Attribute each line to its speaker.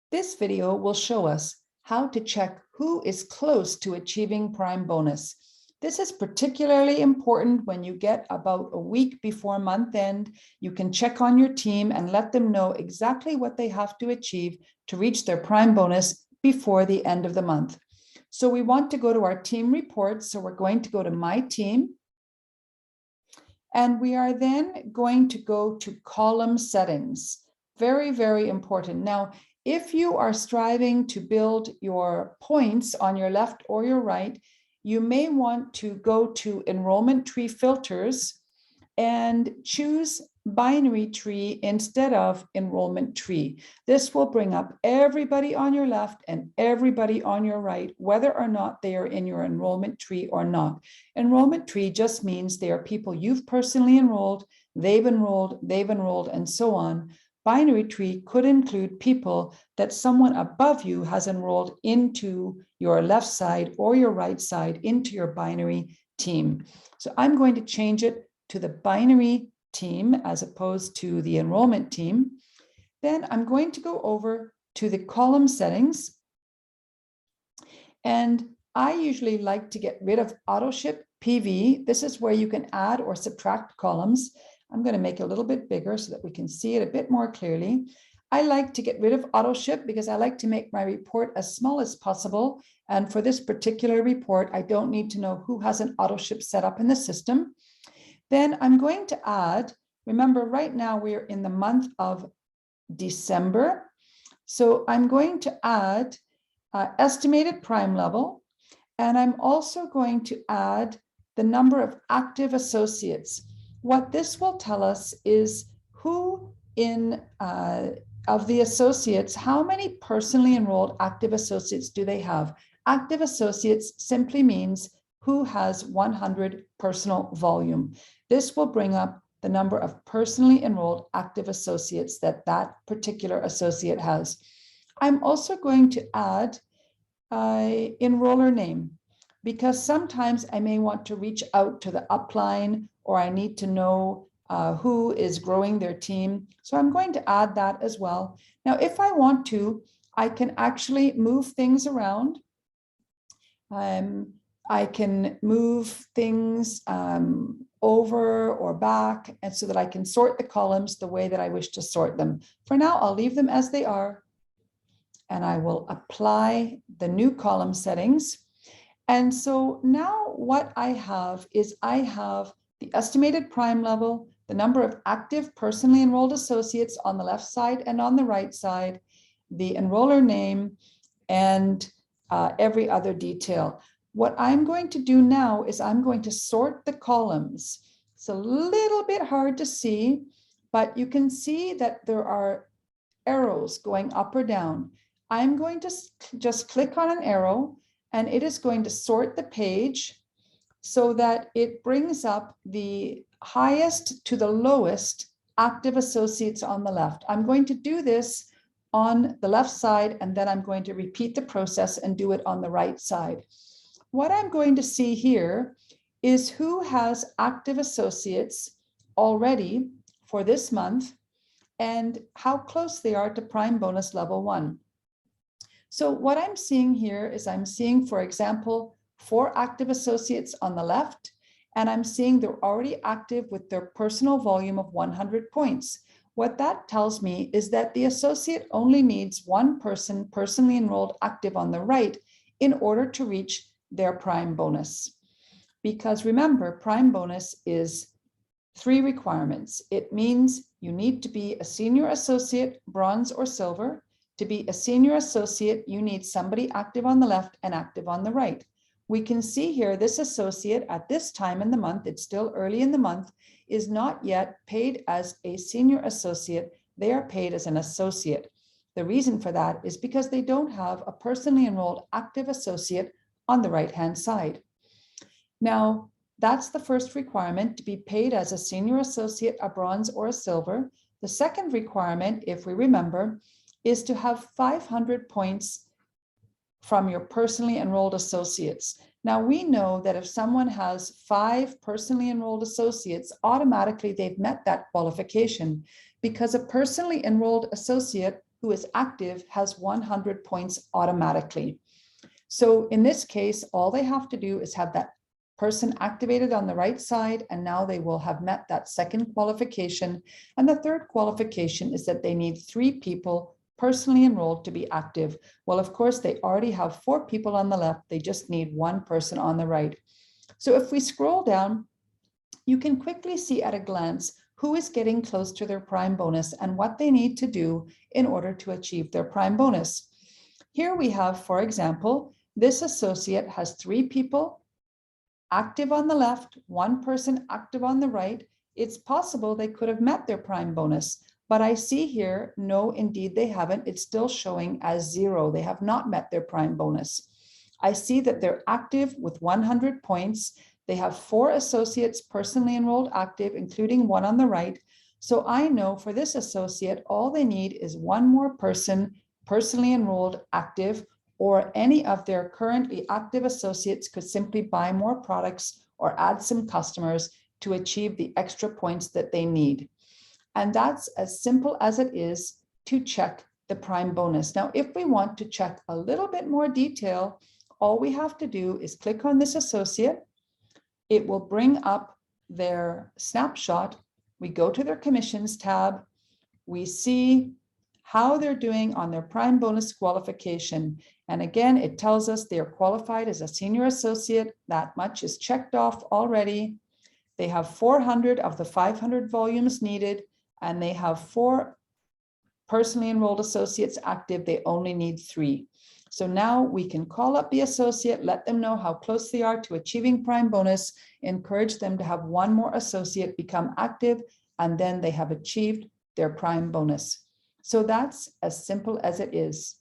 Speaker 1: This video will show us how to check who is close to achieving Prime Bonus. This is particularly important when you get about a week before month end. You can check on your team and let them know exactly what they have to achieve to reach their Prime Bonus before the end of the month. So we want to go to our team reports. So we're going to go to My Team. And we are then going to go to column settings. Very, very important. Now, if you are striving to build your points on your left or your right, you may want to go to enrollment tree filters and choose binary tree instead of enrollment tree. This will bring up everybody on your left and everybody on your right, whether or not they are in your enrollment tree or not. Enrollment tree just means they are people you've personally enrolled, they've enrolled, and so on. Binary tree could include people that someone above you has enrolled into your left side or your right side into your binary team. So I'm going to change it to the binary team as opposed to the enrollment team. Then I'm going to go over to the column settings. And I usually like to get rid of AutoShip PV. This is where you can add or subtract columns. I'm going to make it a little bit bigger so that we can see it a bit more clearly. I like to get rid of AutoShip because I like to make my report as small as possible. And for this particular report, I don't need to know who has an AutoShip set up in the system. Then I'm going to add, remember right now we're in the month of December. So I'm going to add estimated prime level. And I'm also going to add the number of active associates. What this will tell us is who of the associates, how many personally enrolled active associates do they have? Active associates simply means who has 100 personal volume. This will bring up the number of personally enrolled active associates that particular associate has. I'm also going to add enroller name, because sometimes I may want to reach out to the upline or I need to know who is growing their team. So I'm going to add that as well. Now, if I want to, I can actually move things around. I can move things over or back, and so that I can sort the columns the way that I wish to sort them. For now, I'll leave them as they are, and I will apply the new column settings. And so now what I have is I have the estimated prime level, the number of active personally enrolled associates on the left side and on the right side, the enroller name, and every other detail. What I'm going to do now is I'm going to sort the columns. It's a little bit hard to see, but you can see that there are arrows going up or down. I'm going to just click on an arrow, and it is going to sort the page so that it brings up the highest to the lowest active associates on the left. I'm going to do this on the left side, and then I'm going to repeat the process and do it on the right side. What I'm going to see here is who has active associates already for this month and how close they are to Prime Bonus Level 1. So what I'm seeing here is I'm seeing, for example, 4 active associates on the left, and I'm seeing they're already active with their personal volume of 100 points. What that tells me is that the associate only needs 1 person personally enrolled active on the right in order to reach their Prime Bonus. Because remember, Prime Bonus is 3 requirements. It means you need to be a senior associate, bronze or silver. To be a senior associate, you need somebody active on the left and active on the right. We can see here this associate at this time in the month, it's still early in the month, is not yet paid as a senior associate. They are paid as an associate. The reason for that is because they don't have a personally enrolled active associate on the right-hand side. Now, that's the first requirement, to be paid as a senior associate, a bronze or a silver. The second requirement, if we remember, is to have 500 points from your personally enrolled associates. Now we know that if someone has 5 personally enrolled associates, automatically they've met that qualification, because a personally enrolled associate who who is active has 100 points automatically. So in this case, all they have to do is have that person activated on the right side, and now they will have met that second qualification. And the third qualification is that they need 3 people personally enrolled to be active. Well, of course, they already have 4 people on the left. They just need 1 person on the right. So if we scroll down, you can quickly see at a glance who is getting close to their prime bonus and what they need to do in order to achieve their prime bonus. Here we have, for example, this associate has 3 people active on the left, 1 person active on the right. It's possible they could have met their prime bonus, but I see here, no, indeed they haven't. It's still showing as 0. They have not met their prime bonus. I see that they're active with 100 points. They have 4 associates personally enrolled active, including 1 on the right. So I know for this associate, all they need is 1 more person personally enrolled active, or any of their currently active associates could simply buy more products or add some customers to achieve the extra points that they need. And that's as simple as it is to check the prime bonus. Now, if we want to check a little bit more detail, all we have to do is click on this associate. It will bring up their snapshot. We go to their commissions tab. We see how they're doing on their prime bonus qualification. And again, it tells us they are qualified as a senior associate. That much is checked off already. They have 400 of the 500 volumes needed, and they have 4 personally enrolled associates active. They only need 3. So now we can call up the associate, let them know how close they are to achieving prime bonus, encourage them to have 1 more associate become active, and then they have achieved their prime bonus. So that's as simple as it is.